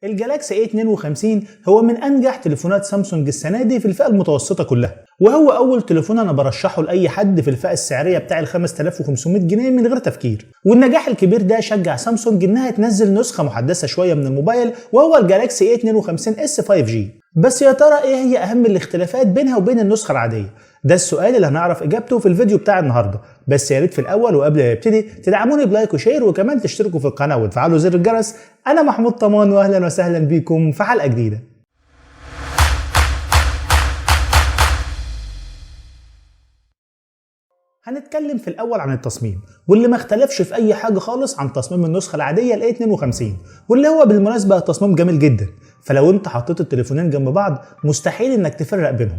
الجالاكسي A52 هو من أنجح تليفونات سامسونج السنة دي في الفئة المتوسطة كلها، وهو أول تليفون أنا برشحه لأي حد في الفئة السعرية بتاع ال 5500 جنيه من غير تفكير. والنجاح الكبير ده شجع سامسونج إنها تنزل نسخة محدثة شوية من الموبايل وهو الجالاكسي A52s 5G. بس يا ترى إيه هي أهم الاختلافات بينها وبين النسخة العادية؟ ده السؤال اللي هنعرف إجابته في الفيديو بتاع النهاردة. بس يا ريت في الأول وقبل ما نبتدي تدعموني بلايك وشير وكمان تشتركوا في القناة وتفعلوا زر الجرس. أنا محمود طمان وأهلا وسهلا بيكم في حلقة جديدة. هنتكلم في الأول عن التصميم واللي ما اختلفش في أي حاجة خالص عن تصميم النسخة العادية ال A52، واللي هو بالمناسبة تصميم جميل جدا. فلو انت حطيت التليفونين جنب بعض مستحيل انك تفرق بينهم.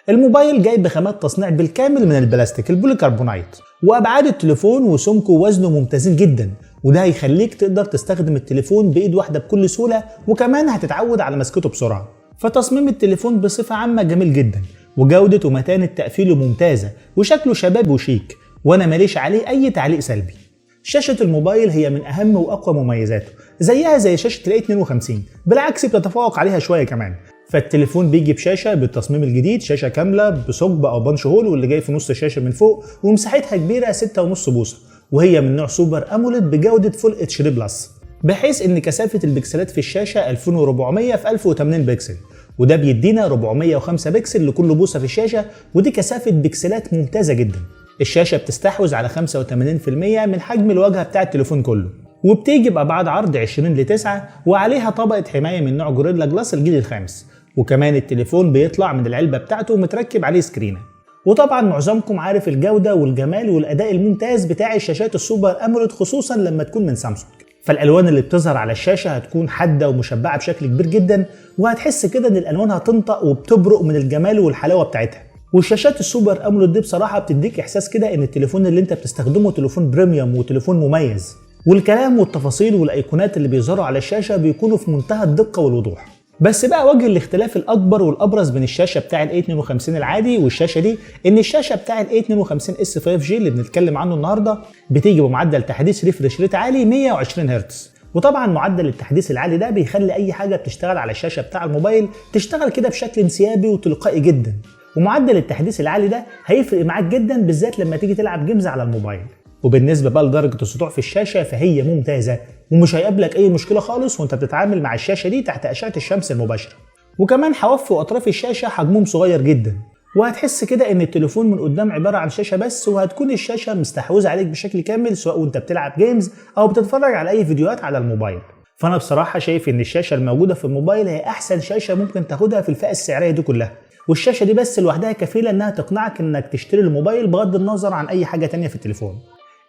الموبايل جاي بخامات تصنيع بالكامل من البلاستيك البوليكربونايت، وابعاد التليفون وسمكه ووزنه ممتازين جدا، وده هيخليك تقدر تستخدم التليفون بايد واحده بكل سهوله، وكمان هتتعود على مسكته بسرعه. فتصميم التليفون بصفه عامه جميل جدا، وجوده ومتانه تقفيله ممتازه، وشكله شبابي وشيك، وانا ماليش عليه اي تعليق سلبي. شاشة الموبايل هي من أهم وأقوى مميزاته، زيها زي شاشة ال A52، بالعكس بتتفوق عليها شوية كمان. فالتليفون بيجي بشاشة بالتصميم الجديد، شاشة كاملة بثقب أو بانش هول، واللي جاي في نص الشاشة من فوق، ومساحتها كبيرة 6.5 بوصة، وهي من نوع سوبر أموليد بجودة فول اتش دي بلس، بحيث إن كثافة البكسلات في الشاشة 2400 في 1080 بكسل، وده بيدينا 405 بكسل لكل بوصة في الشاشة، ودي كثافة بكسلات ممتازة جدا. الشاشة بتستحوذ على 85% من حجم الواجهة بتاع التليفون كله، وبتيجي بأبعاد عرض 20:9، وعليها طبقة حماية من نوع جوريلا جلاس الجيل الخامس. وكمان التليفون بيطلع من العلبة بتاعته ومتركب عليه سكرينة. وطبعا معظمكم عارف الجودة والجمال والأداء الممتاز بتاع الشاشات السوبر أموليد، خصوصا لما تكون من سامسونج. فالألوان اللي بتظهر على الشاشة هتكون حادة ومشبعة بشكل كبير جدا، وهتحس كده إن الألوان هتنطق وبتبرق من الجمال والحلاوة بتاعتها. والشاشات السوبر أموليد دي بصراحة بتديك إحساس كده إن التليفون اللي أنت بتستخدمه تليفون بريميوم وتليفون مميز، والكلام والتفاصيل والأيقونات اللي بيظهروا على الشاشة بيكونوا في منتهى الدقة والوضوح. بس بقى وجه الاختلاف الأكبر والأبرز بين الشاشة بتاع ال A52 العادي والشاشة دي، إن الشاشة بتاع ال A52s 5G اللي بنتكلم عنه النهاردة بتيجي بمعدل تحديث ريفرش ريت عالي 120 هرتز. وطبعا معدل التحديث العالي ده بيخلي أي حاجة بتشتغل على الشاشة بتاع الموبايل تشتغل كده بشكل انسيابي وتلقائي جدا. ومعدل التحديث العالي ده هيفرق معاك جدا، بالذات لما تيجي تلعب جيمز على الموبايل. وبالنسبه بقى لدرجه السطوع في الشاشه فهي ممتازه، ومش هيقابلك اي مشكله خالص وانت بتتعامل مع الشاشه دي تحت اشعه الشمس المباشره. وكمان حواف واطراف الشاشه حجمهم صغير جدا، وهتحس كده ان التليفون من قدام عباره عن شاشه بس، وهتكون الشاشه مستحوذه عليك بشكل كامل سواء وانت بتلعب جيمز او بتتفرج على اي فيديوهات على الموبايل. فانا بصراحه شايف ان الشاشه الموجوده في الموبايل هي احسن شاشه ممكن تاخدها في الفئه السعريه دي كلها، والشاشه دي بس لوحدها كفيله انها تقنعك انك تشتري الموبايل بغض النظر عن اي حاجه تانية في التليفون.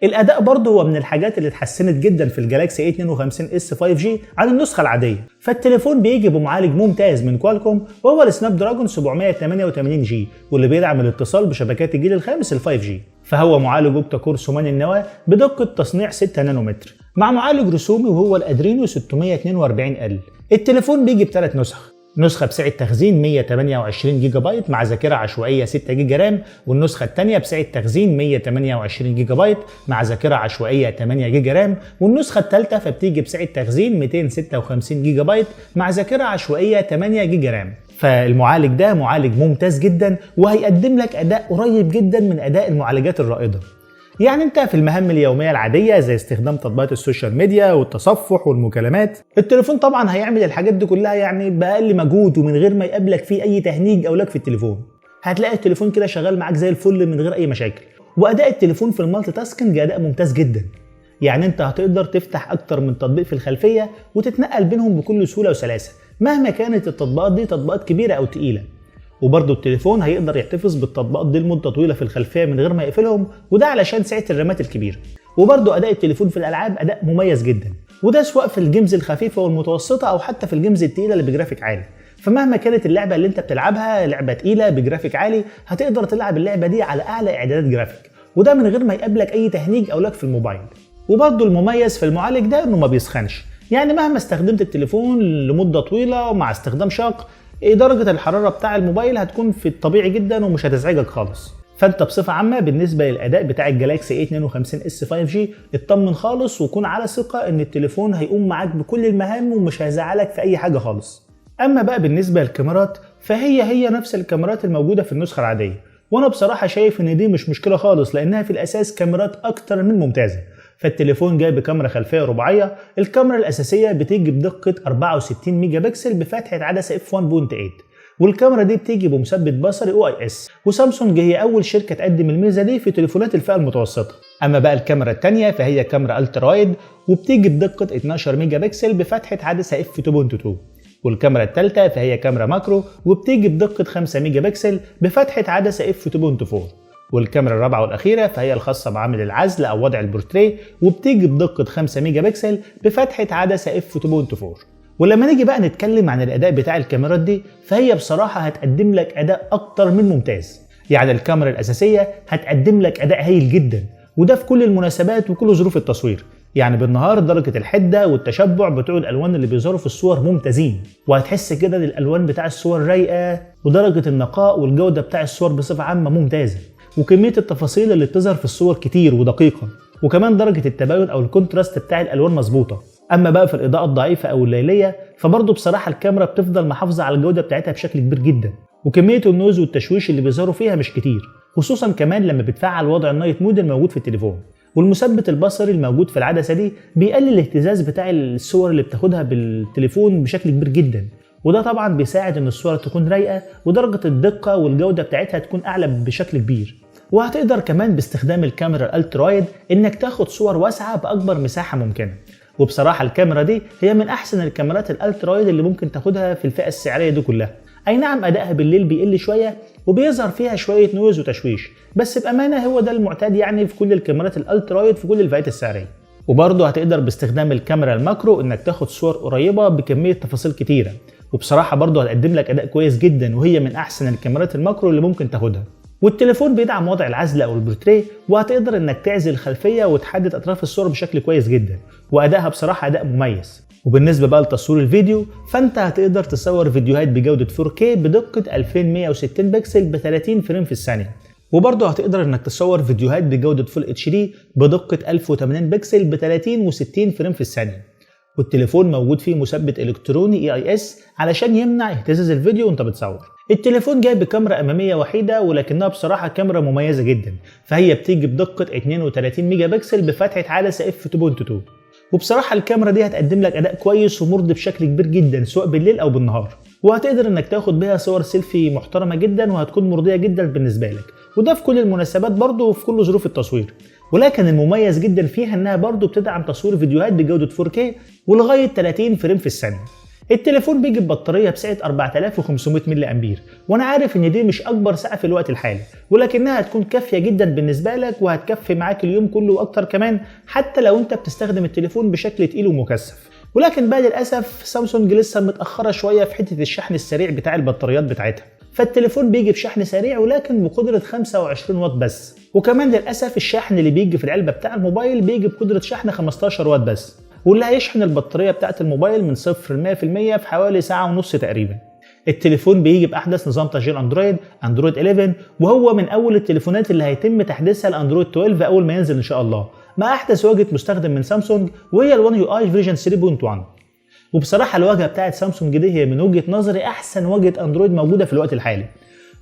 الاداء برضه هو من الحاجات اللي اتحسنت جدا في الجالاكسي A52s 5G عن النسخه العاديه. فالتليفون بيجي بمعالج ممتاز من كوالكوم وهو السناب دراجون 788G، واللي بيدعم الاتصال بشبكات الجيل الخامس ال 5G. فهو معالج اوكتا كور ثماني النواه بدقه تصنيع 6 نانومتر مع معالج رسومي وهو الادرينو 642L. التليفون بيجي بثلاث نسخة بسعة تخزين 128 جيجا بايت مع ذاكرة عشوائية 6 جيجا رام، والنسخة الثانية بسعة تخزين 128 جيجا بايت مع ذاكرة عشوائية 8 جيجا رام، والنسخة الثالثة فبتيجي بسعة تخزين 256 جيجا بايت مع ذاكرة عشوائية 8 جيجا رام. فالمعالج ده معالج ممتاز جدا، وهيقدم لك أداء قريب جدا من أداء المعالجات الرائدة. يعني انت في المهام اليوميه العاديه زي استخدام تطبيقات السوشيال ميديا والتصفح والمكالمات، التليفون طبعا هيعمل الحاجات دي كلها يعني باقل مجهود ومن غير ما يقابلك فيه اي تهنيج او لاج في التليفون. هتلاقي التليفون كده شغال معاك زي الفل من غير اي مشاكل. واداء التليفون في المالتي تاسكينج اداء ممتاز جدا، يعني انت هتقدر تفتح اكتر من تطبيق في الخلفيه وتتنقل بينهم بكل سهوله وسلاسه مهما كانت التطبيقات دي تطبيقات كبيره او تقيله. وبرضه التليفون هيقدر يحتفظ بالتطبيقات دي لمده طويله في الخلفيه من غير ما يقفلهم، وده علشان سعه الرامات الكبيره. وبرضه اداء التليفون في الالعاب اداء مميز جدا، وده سواء في الجيمز الخفيفه والمتوسطه او حتى في الجيمز التقيله اللي بجرافيك عالي. فمهما كانت اللعبه اللي انت بتلعبها لعبه تقيله بجرافيك عالي، هتقدر تلعب اللعبه دي على اعلى اعدادات جرافيك، وده من غير ما يقابلك اي تهنيج او لاج في الموبايل. وبرضه المميز في المعالج ده انه ما بيسخنش، يعني مهما استخدمت التليفون لمده طويله ومع استخدام شاق، درجة الحرارة بتاع الموبايل هتكون في الطبيعي جدا ومش هتزعجك خالص. فانت بصفه عامه بالنسبه للاداء بتاع الجالاكسي A52s 5G اطمن خالص وكون على ثقه ان التليفون هيقوم معاك بكل المهام ومش هيزعلك في اي حاجه خالص. اما بقى بالنسبه للكاميرات فهي نفس الكاميرات الموجوده في النسخه العاديه، وانا بصراحه شايف ان دي مش مشكله خالص لانها في الاساس كاميرات اكتر من ممتازه. فالتليفون جاي بكاميرا خلفيه رباعيه، الكاميرا الاساسيه بتيجي بدقه 64 ميجا بكسل بفتحه عدسه f1.8، والكاميرا دي بتيجي بمثبت بصري OIS، وسامسونج هي اول شركه تقدم الميزه دي في تليفونات الفئه المتوسطه. اما بقى الكاميرا الثانيه فهي كاميرا الترا وايد وبتيجي بدقه 12 ميجا بكسل بفتحه عدسه f2.2، والكاميرا الثالثه فهي كاميرا ماكرو وبتيجي بدقه 5 ميجا بكسل بفتحه عدسه f2.4، والكاميرا الرابعه والاخيره فهي الخاصه بعامل العزل او وضع البورتريه وبتيجي بدقه 5 ميجا بكسل بفتحه عدسه f2.4. ولما نيجي بقى نتكلم عن الاداء بتاع الكاميرات دي فهي بصراحه هتقدم لك اداء اكتر من ممتاز. يعني الكاميرا الاساسيه هتقدم لك اداء هايل جدا، وده في كل المناسبات وكل ظروف التصوير. يعني بالنهار درجه الحده والتشبع بتوع الالوان اللي بيظهروا في الصور ممتازين، وهتحس كده ان الالوان بتاع الصور رايقه، ودرجه النقاء والجوده بتاع الصور بصفه عامه ممتازه، وكميه التفاصيل اللي بتظهر في الصور كتير ودقيقه، وكمان درجه التباين او الكونتراست بتاع الالوان مظبوطه. اما بقى في الاضاءه الضعيفه او الليليه فبرضه بصراحه الكاميرا بتفضل محافظه على الجوده بتاعتها بشكل كبير جدا، وكميه النويز والتشويش اللي بيظهروا فيها مش كتير، خصوصا كمان لما بتفعل وضع النايت مود الموجود في التليفون. والمثبت البصري الموجود في العدسه دي بيقلل الاهتزاز بتاع الصور اللي بتاخدها بالتليفون بشكل كبير جدا، وده طبعا بيساعد ان الصوره تكون رايقه ودرجه الدقه والجوده بتاعتها تكون اعلى بشكل كبير. وهتقدر كمان باستخدام الكاميرا الالترا وايد انك تاخد صور واسعه باكبر مساحه ممكنه. وبصراحه الكاميرا دي هي من احسن الكاميرات الالترا وايد اللي ممكن تاخدها في الفئه السعريه دي كلها. اي نعم ادائها بالليل بيقل شويه وبيظهر فيها شويه نويز وتشويش، بس بامانه هو ده المعتاد يعني في كل الكاميرات الالترا وايد في كل الفئات السعريه. وبرضه هتقدر باستخدام الكاميرا الماكرو انك تاخد صور قريبه بكميه تفاصيل كتيره، وبصراحه برضه هتقدم لك اداء كويس جدا، وهي من احسن الكاميرات الماكرو اللي ممكن تاخدها. والتليفون بيدعم وضع العزل او البورتريه، وهتقدر انك تعزل الخلفيه وتحدد اطراف الصور بشكل كويس جدا، وادائها بصراحه اداء مميز. وبالنسبه بقى لتصوير الفيديو فانت هتقدر تصور فيديوهات بجوده 4K بدقه 2160 بكسل ب 30 فريم في الثانيه، وبرضه هتقدر انك تصور فيديوهات بجوده فول اتش دي بدقه 1080 بكسل ب 30 و60 فريم في الثانيه. والتليفون موجود فيه مثبت الكتروني EIS علشان يمنع اهتزاز الفيديو وانت بتصور. التليفون جاي بكاميرا اماميه وحيده ولكنها بصراحه كاميرا مميزه جدا، فهي بتيجي بدقه 32 ميجا بكسل بفتحه عدسه f2.2، وبصراحه الكاميرا دي هتقدم لك اداء كويس ومرضي بشكل كبير جدا سواء بالليل او بالنهار، وهتقدر انك تاخد بيها صور سيلفي محترمه جدا وهتكون مرضيه جدا بالنسبه لك، وده في كل المناسبات برضه وفي كل ظروف التصوير. ولكن المميز جدا فيها انها برضه بتدعم تصوير فيديوهات بجوده 4K ولغايه 30 فريم في الثانيه. التليفون بيجي ببطاريه بسعه 4500 ملي امبير، وانا عارف ان دي مش اكبر سعه في الوقت الحالي، ولكنها هتكون كافيه جدا بالنسبه لك وهتكفي معاك اليوم كله واكتر كمان، حتى لو انت بتستخدم التليفون بشكل تقيل ومكثف. ولكن بقى للاسف سامسونج لسه متاخره شويه في حته الشحن السريع بتاع البطاريات بتاعتها، فالتليفون بيجي بشحن سريع ولكن بقدره 25 واط بس، وكمان للاسف الشاحن اللي بيجي في العلبه بتاع الموبايل بيجي بقدره شحن 15 واط بس، واللي هيشحن البطاريه بتاعه الموبايل من 0 ل 100% في حوالي ساعه ونص تقريبا. التليفون بيجي باحدث نظام تشغيل اندرويد 11، وهو من اول التليفونات اللي هيتم تحديثها لاندرويد 12 اول ما ينزل ان شاء الله، مع احدث واجهه مستخدم من سامسونج وهي الون يو اي فيرجن 3.1. وبصراحه الواجهه بتاعه سامسونج دي هي من وجهه نظري احسن واجهه اندرويد موجوده في الوقت الحالي،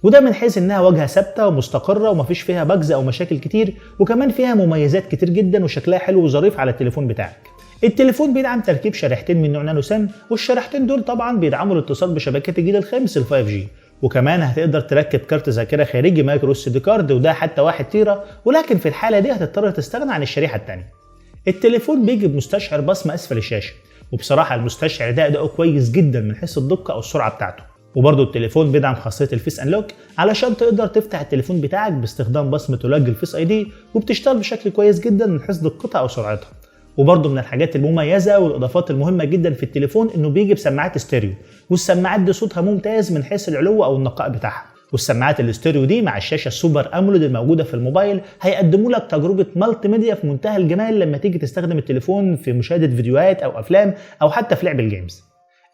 وده من حيث انها واجهه ثابته ومستقره ومفيش فيها باجز او مشاكل كتير، وكمان فيها مميزات كتير جدا وشكلها حلو وظريف على التليفون بتاعك. التليفون بيدعم تركيب شريحتين من نوع نانو سم، والشريحتين دول طبعا بيدعموا الاتصال بشبكات الجيل الخامس ال 5G، وكمان هتقدر تركب كارت ذاكره خارجي مايكرو SD كارد وده حتى 1 تيرا، ولكن في الحاله دي هتضطر تستغنى عن الشريحه الثانيه. التليفون بيجي بمستشعر بصمه اسفل الشاشه، وبصراحه المستشعر ده اداؤه كويس جدا من حيث الدقه او السرعه بتاعته. وبرضه التليفون بيدعم خاصيه الفيس انلوك علشان تقدر تفتح التليفون بتاعك باستخدام بصمه تلاج الفيس ID، وبتشتغل بشكل كويس جدا من حيث دقتها او سرعتها. وبرضه من الحاجات المميزه والاضافات المهمه جدا في التليفون انه بيجي بسماعات ستيريو، والسماعات دي صوتها ممتاز من حيث العلو او النقاء بتاعها. والسماعات الاستيريو دي مع الشاشه السوبر اموليد الموجوده في الموبايل هيقدموا لك تجربه مالتي ميديا في منتهى الجمال لما تيجي تستخدم التليفون في مشاهده فيديوهات او افلام او حتى في لعب الجيمز.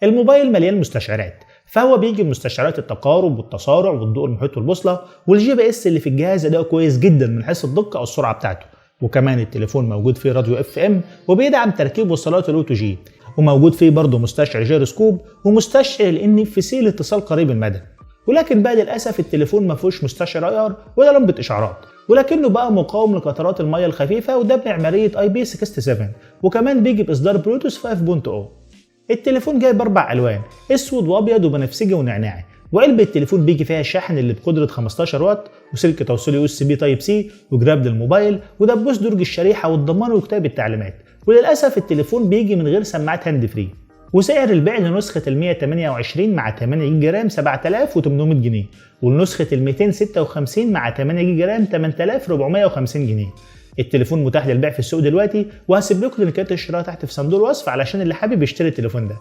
الموبايل مليان مستشعرات، فهو بيجي بمستشعرات التقارب والتسارع والضوء المحيط والبوصله، والجي بي اس اللي في الجهاز اداؤه كويس جدا من حيث الدقه او السرعه بتاعته. وكمان التليفون موجود فيه راديو اف ام وبيدعم تركيب وصلات الاو تو جي، وموجود فيه برضه مستشعر جيروسكوب ومستشعر الان اف سي لاتصال قريب المدى. ولكن بقى للاسف التليفون ما فيهوش مستشعر اي ار ولا لمبه اشعارات، ولكنه بقى مقاوم لقطرات الميه الخفيفه وده بمعماريه اي بي 67، وكمان بيجي باصدار بلوتوث 5.0. التليفون جاي باربع الوان، اسود وابيض وبنفسجي ونعناعي، وعلبه التليفون بيجي فيها الشاحن اللي بقدره 15 واط وسلك توصيل يو اس بي تايب سي وجراب للموبايل ودبوس درج الشريحه والضمان وكتاب التعليمات. وللاسف التليفون بيجي من غير سماعات هاند فري. وسعر البيع لنسخه ال 128 مع 8 جيجا رام 7800 جنيه، ولنسخه ال 256 مع 8 جيجا رام 8450 جنيه. التليفون متاح للبيع في السوق دلوقتي، وهسيب لكم لينكات الشراء تحت في صندوق الوصف علشان اللي حابب يشتري التليفون ده.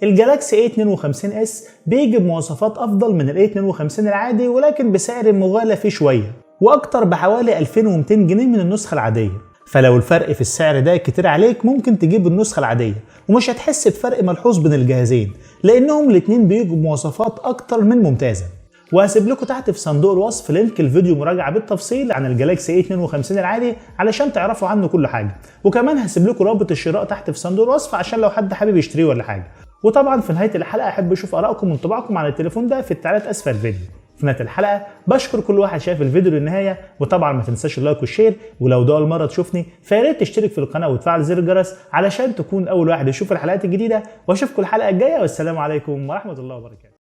الجالاكسي A52s بيجي بمواصفات افضل من ال A52 العادي، ولكن بسعر مغالى فيه شويه واكتر بحوالي 2200 جنيه من النسخه العاديه. فلو الفرق في السعر ده كتير عليك ممكن تجيب النسخه العاديه ومش هتحس بفرق ملحوظ بين الجهازين، لانهم الاتنين بيجوا بمواصفات اكتر من ممتازه. وهسيب لكم تحت في صندوق الوصف لينك الفيديو مراجعه بالتفصيل عن الجالاكسي A52 العادي علشان تعرفوا عنه كل حاجه، وكمان هسيب لكم رابط الشراء تحت في صندوق الوصف عشان لو حد حابب يشتريه ولا حاجه. وطبعا في نهايه الحلقه احب اشوف ارائكم وانطباعكم عن التليفون ده في التعليقات اسفل الفيديو. في نهايه الحلقه بشكر كل واحد شاف الفيديو للنهايه، وطبعا ما تنساش اللايك والشير، ولو ده اول مره تشوفني فيا ريت تشترك في القناه وتفعل زر الجرس علشان تكون اول واحد يشوف الحلقات الجديده. واشوفكم الحلقه الجايه، والسلام عليكم ورحمه الله وبركاته.